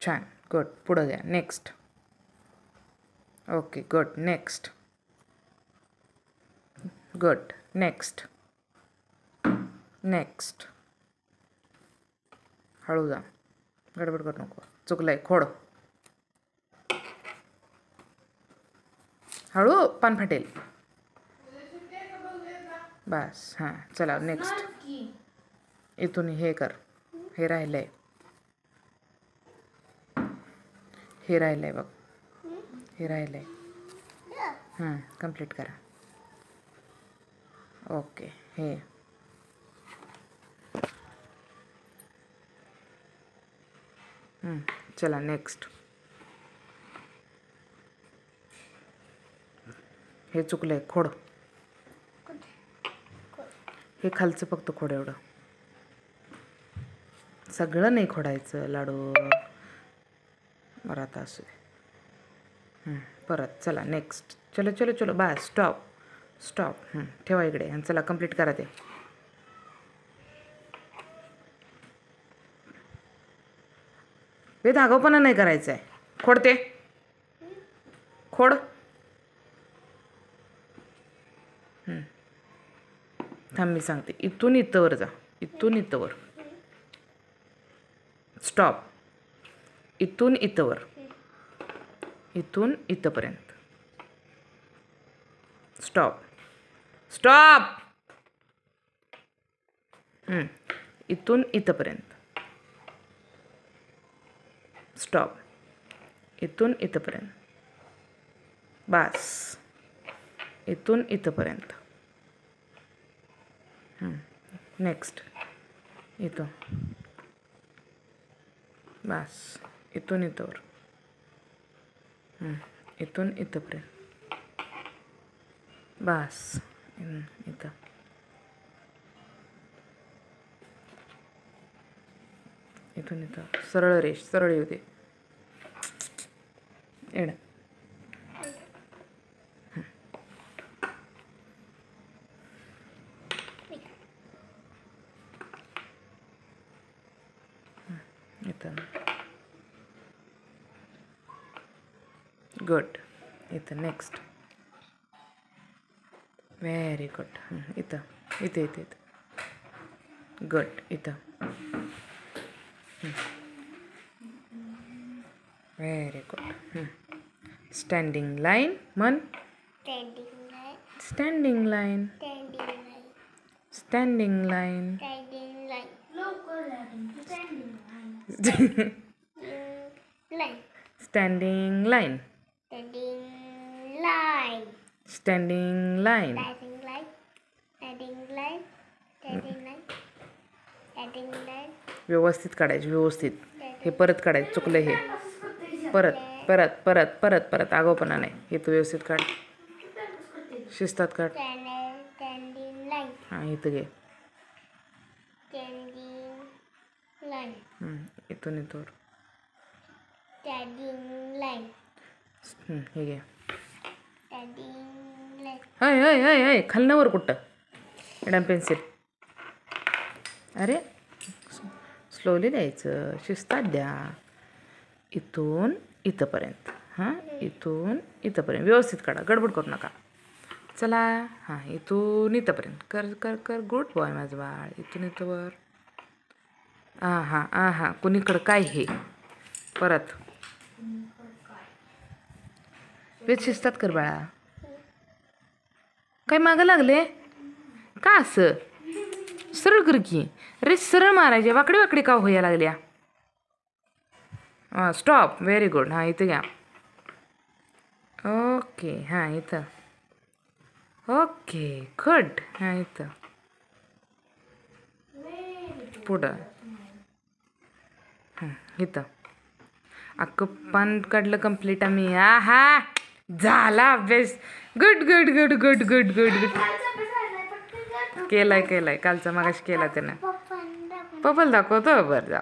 छान. गुड. पुढं घ्या. Next. Okay. Good. Next. Good. Next. Next. हळू जा. गडबड करू नको. चुकलंय. खोड. हळू. पान फाटेल. बस. हां. चला नेक्स्ट. इथून हे कर. हे राहिलंय. हे राहिलंय बघ. हे राहिलंय. कंप्लीट करा. ओके. हे चला नेक्स्ट. हे चुकलंय. खोड. हे खालचं फक्त खोड. एवढं सगळं नाही खोडायचं लाडू. बरं आता असू दे. परत. चला नेक्स्ट. चलो चलो चलो. बस. स्टॉप. स्टॉप. ठेवा इकडे. आणि चला कंप्लीट करा ते. धागावपणा नाही करायचं आहे. खोड ते. खोड. थांब मी सांगते. इथून इथंवर जा. इथून इथंवर. स्टॉप. इथून इथंवर. इथून इथंपर्यंत. स्टॉप. स्टॉप. इथून इथंपर्यंत. स्टॉप. इथून इथंपर्यंत. बस. इथून इथंपर्यंत. नेक्स्ट. इथं. बस. इथून इथंवर. इथून इथंपर्यंत. बस. इथं. इथून इथं. सरळ रेष. सरळ येऊ दे. येणं. इथं. गुड. इथं. नेक्स्ट. Very good. इथं. इथे इथे इथं. गुड. इथं. Very good. स्टँडिंग लाईन म्हण. Standing line. Standing line. Standing line. Standing line. व्यवस्थित काढायचे. व्यवस्थित. हे परत काढायचं. चुकलं हे. परत परत परत परत परत. आगाऊपणा नाही. हे तू व्यवस्थित काढ. शिस्तात काढ. हां. इथं घे. इथून इथवर. हे घे. हय हय हय हय. खालनावर कुठं. Madam pencil. अरे स्लोली द्यायचं. शिस्तात द्या. इथून इथंपर्यंत. इथून इथंपर्यंत. व्यवस्थित काढा. गडबड करू नका. चला. हां. इथून इथंपर्यंत. कर कर कर. गुड बॉय माझं बाळ. इथून इथंवर. हां. कुणीकडं काय हे. परत. वेद शिस्तात कर बाळा. काय मागं लागले का असं. सरळ कर की. रेस सरळ मारायचे. वाकडी वाकडी का व्हायला लागल्या. स्टॉप. Very good. हां. इथं घ्या. ओके. हां. इथं. ओके. गुड. हां. इथं. पुढं. इथं. अख्खं पान काढलं कंप्लीट आम्ही. हा झाला अभ्यास. Good good good good good good good. केलाय कालचा मागाशी केला त्यानं. पप्पाला दाखवतो. बरं जा.